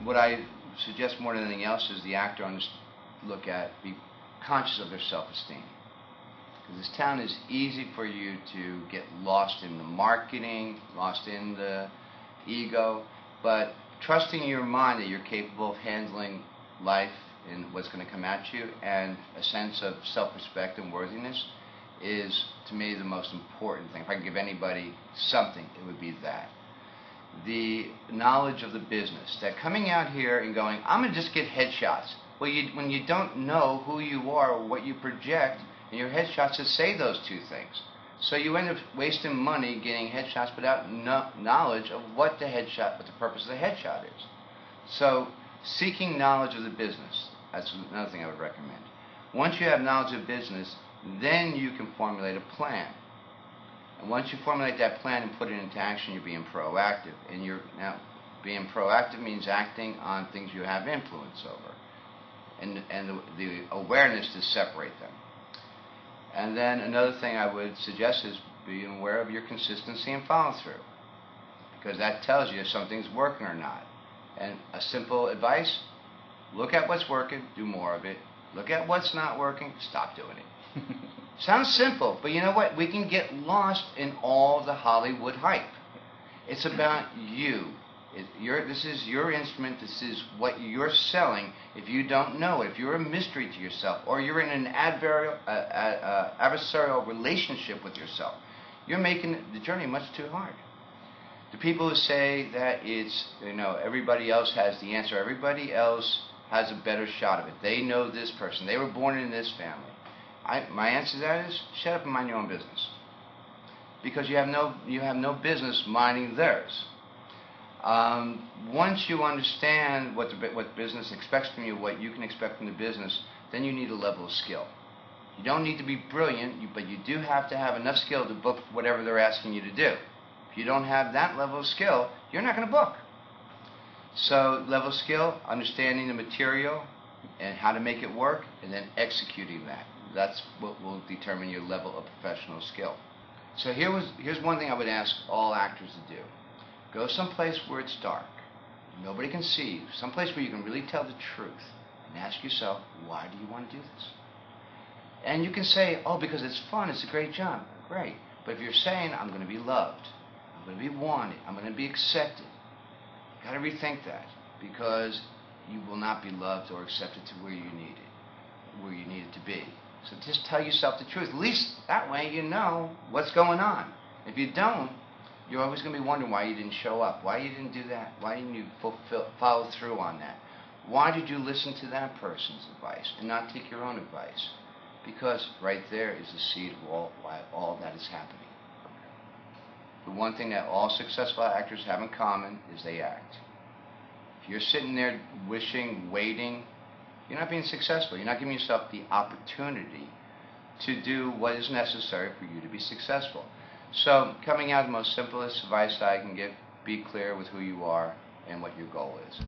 what I suggest more than anything else is the actor be conscious of their self-esteem. Because this town is easy for you to get lost in the marketing, lost in the ego, but trusting your mind that you're capable of handling life and what's going to come at you, and a sense of self-respect and worthiness is, to me, the most important thing. If I could give anybody something, it would be that. The knowledge of the business, that coming out here and going, I'm going to just get headshots. Well, when you don't know who you are or what you project, and your headshots just say those two things. So you end up wasting money getting headshots without knowledge of what the purpose of the headshot is. So seeking knowledge of the business, that's another thing I would recommend. Once you have knowledge of business, then you can formulate a plan. And once you formulate that plan and put it into action, you're being proactive. And now being proactive means acting on things you have influence over, and the awareness to separate them. And then another thing I would suggest is being aware of your consistency and follow-through, because that tells you if something's working or not. And a simple advice: look at what's working, do more of it. Look at what's not working, stop doing it. Sounds simple, but you know what? We can get lost in all the Hollywood hype. It's about you. This is your instrument. This is what you're selling. If you don't know it, if you're a mystery to yourself, or you're in an adversarial relationship with yourself, you're making the journey much too hard. The people who say that everybody else has the answer, everybody else has a better shot of it. They know this person. They were born in this family. My answer to that is shut up and mind your own business, because you have no business minding theirs. Once you understand what business expects from you, what you can expect from the business, then you need a level of skill. You don't need to be brilliant, but you do have to have enough skill to book whatever they're asking you to do. If you don't have that level of skill, you're not going to book. So level of skill, understanding the material and how to make it work, and then executing that. That's what will determine your level of professional skill. So here's one thing I would ask all actors to do. Go someplace where it's dark, nobody can see you, someplace where you can really tell the truth, and ask yourself, why do you want to do this? And you can say, oh, because it's fun, it's a great job. Great. But if you're saying, I'm going to be loved, I'm going to be wanted, I'm going to be accepted, you've got to rethink that, because you will not be loved or accepted to where you need it to be. So just tell yourself the truth. At least that way you know what's going on. If you don't, you're always going to be wondering why you didn't show up, why you didn't do that, why didn't you follow through on that? Why did you listen to that person's advice and not take your own advice? Because right there is the seed of why all that is happening. The one thing that all successful actors have in common is they act. If you're sitting there wishing, waiting, you're not being successful. You're not giving yourself the opportunity to do what is necessary for you to be successful. So, coming out, the most simplest advice I can give: be clear with who you are and what your goal is.